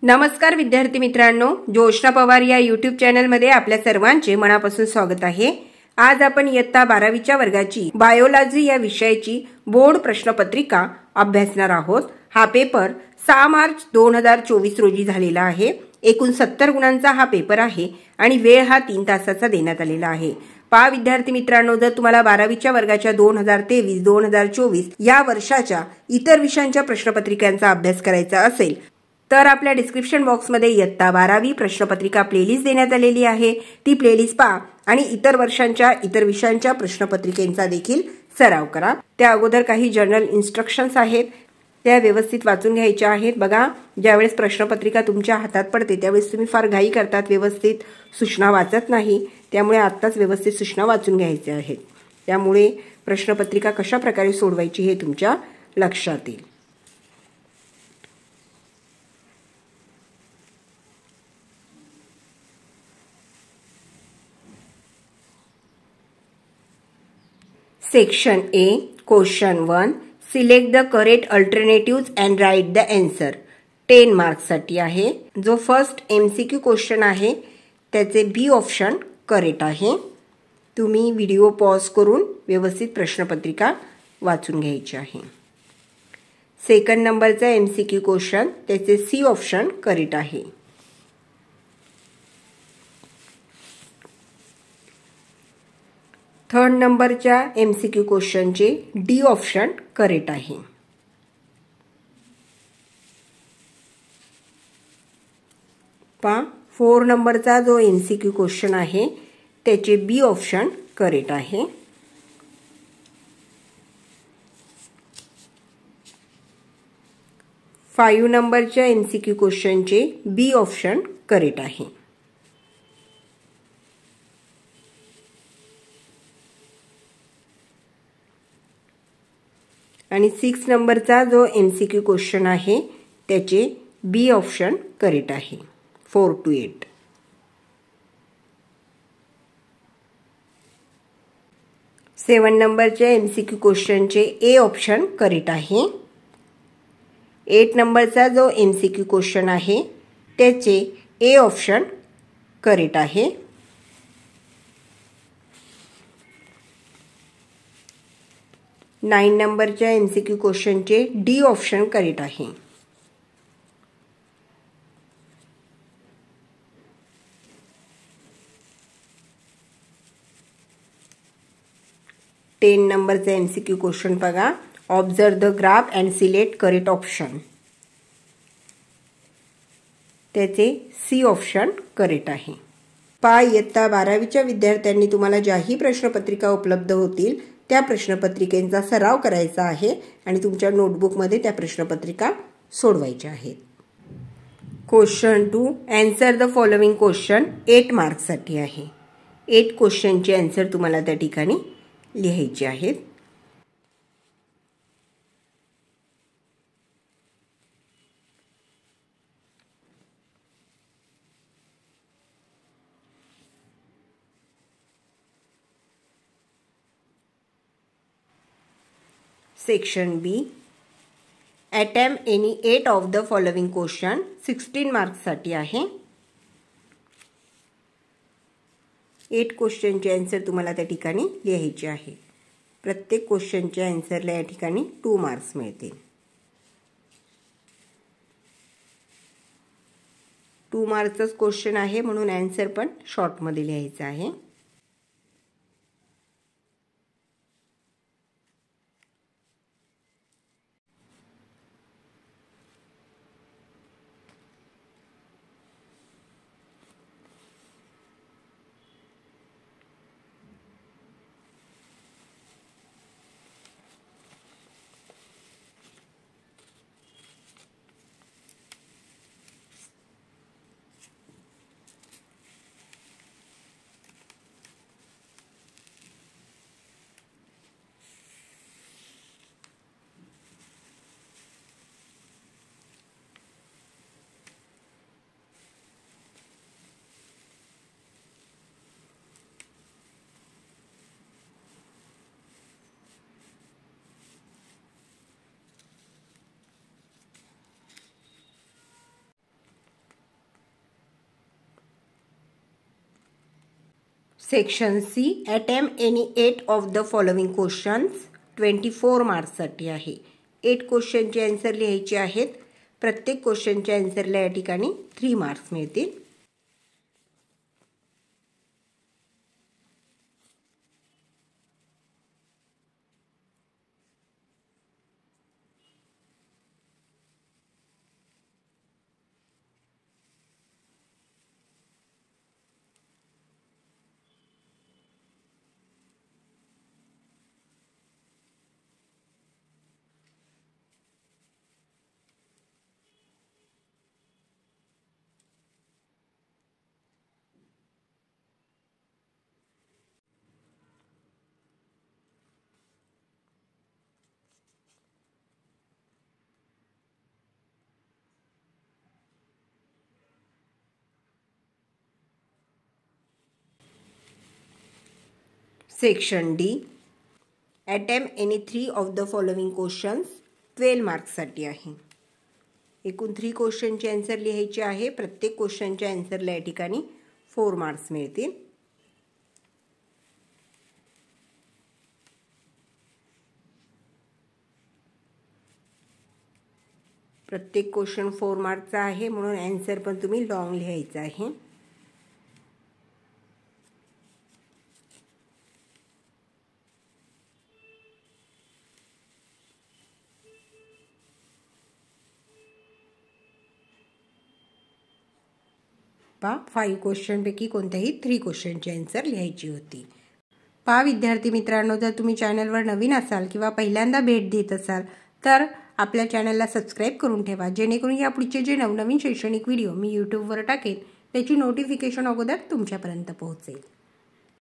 नमस्कार विद्यार्थी मित्रांनो, जोशना पवार या यूट्यूब चॅनलमध्ये आपल्या सर्वांचे मनापासून स्वागत आहे। आज आपण इयत्ता 12वीच्या वर्गाची बायोलॉजी या विषयाची बोर्ड प्रश्नपत्रिका अभ्यासणार आहोत। हा पेपर 6 मार्च 2024 रोजी झालेला आहे। एकूण 70 गुणांचा हा पेपर आहे आणि वेळ हा 3 तासाचा देण्यात आलेला आहे। पहा विद्यार्थी मित्रांनो, जर तुम्हाला 12वीच्या वर्गाच्या 2023-2024 या वर्षाच्या इतर विषयांच्या प्रश्नपत्रिकांचा अभ्यास करायचा असेल तर आपल्या डिस्क्रिप्शन बॉक्समध्ये इयत्ता 12वी प्रश्नपत्रिका प्लेलिस्ट देण्यात आलेली आहे। ती प्लेलिस्ट पहा आणि इतर वर्षांच्या इतर विषयांच्या प्रश्नपत्रिकेचा देखील सराव करा। त्या अगोदर काही जर्नल इन्स्ट्रक्शन्स आहेत, त्या व्यवस्थित वाचून घ्यायच्या आहेत। बघा, ज्यावेळेस प्रश्नपत्रिका तुमच्या हातात पडते त्यावेळेस तुम्ही फार घाई करतात, व्यवस्थित सूचना वाचत नाही। त्यामुळे आत्ताच व्यवस्थित सूचना वाचून घ्यायच्या आहेत। त्यामुळे प्रश्नपत्रिका कशा प्रकारे सोडवायची हे तुमच्या लक्षात येईल। Section A, Question 1. Select the correct alternatives and write the answer. 10 marks साठी आहे। जो फर्स्ट MCQ क्वेश्चन आहे त्याचे बी ऑप्शन करेक्ट आहे। तुम्ही व्हिडिओ पॉज करून व्यवस्थित प्रश्नपत्रिका वाचून घ्यायची आहे। सेकंड नंबरचा MCQ क्वेश्चन त्याचे सी ऑप्शन करेक्ट आहे। थर्ड नंबरच्या MCQ क्वेश्चनचे डी ऑप्शन करेक्ट आहे। पहा, 4 नंबरचा जो MCQ क्वेश्चन आहे त्याचे बी ऑप्शन करेक्ट आहे। फाइव नंबरच्या MCQ क्वेश्चनचे बी ऑप्शन करेक्ट आहे। आणि 6 नंबरचा जो MCQ क्वेश्चन आहे त्याचे बी ऑप्शन करेक्ट आहे। 4 to 8। 7 नंबरच्या MCQ क्वेश्चनचे ए ऑप्शन करेक्ट आहे। 8 नंबरचा जो MCQ क्वेश्चन आहे त्याचे ए ऑप्शन करेक्ट आहे। 9 नंबरच्या MCQ क्वेश्चनचे डी ऑप्शन करेक्ट आहे। 10 नंबरचा MCQ क्वेश्चन बघा, observe the graph and select correct option. त्याचे सी ऑप्शन करेक्ट आहे। पहा, इयत्ता 12वीच्या विद्यार्थ्यांनी तुम्हाला ज्याही प्रश्नपत्रिका उपलब्ध होतील त्या प्रश्नपत्रिकेचा सराव करायचा आहे आणि तुमच्या नोटबुकमध्ये त्या प्रश्नपत्रिका सोडवायच्या आहेत। Question 2, answer the following question 8 marks साठी आहे। 8 क्वेश्चनचे आन्सर तुम्हाला त्या ठिकाणी लिहायचे आहेत। Section B, attempt any 8 of the following question 16 marks साठी आहे। 8 क्वेश्चनचे आन्सर तुम्हाला त्या ठिकाणी लिहायचे आहे। प्रत्येक क्वेश्चनच्या आन्सरला या ठिकाणी 2 मार्क्स मिळतील। 2 मार्क्सचाच क्वेश्चन आहे म्हणून आन्सर पण शॉर्ट मध्ये लिहायचा आहे। Section C, attempt any 8 of the following questions 24 मार्क्ससाठी आहे. 8 क्वेश्चनचे आन्सर लिहायचे आहेत. प्रत्येक क्वेश्चनच्या आन्सरला या ठिकाणी 3 मार्क्स मिळतील. Section D, attempt any 3 of the following questions 12 मार्क्ससाठी आहे. एकूण 3 क्वेश्चनचे आन्सर लिहायचे आहे. प्रत्येक क्वेश्चनच्या आन्सरला या ठिकाणी 4 मार्क्स मिळतील. प्रत्येक क्वेश्चन 4 मार्कचा आहे, म्हणून आन्सर पण तुम्ही लॉंग लिहायचा आहे. पहा 5 क्वेश्चनपैकी कोणत्याही 3 क्वेश्चनची आन्सर लिहायची होती. पहा विद्यार्थी मित्रांनो, जर तुम्ही चॅनलवर नवीन असाल किंवा पहिल्यांदा भेट देत असाल तर आपल्या चॅनलला सबस्क्राईब करून ठेवा, जेणेकरून यापुढचे जे नवनवीन शैक्षणिक व्हिडिओ मी यूट्यूबवर टाकेन त्याची नोटिफिकेशन अगोदर तुमच्यापर्यंत पोहोचेल.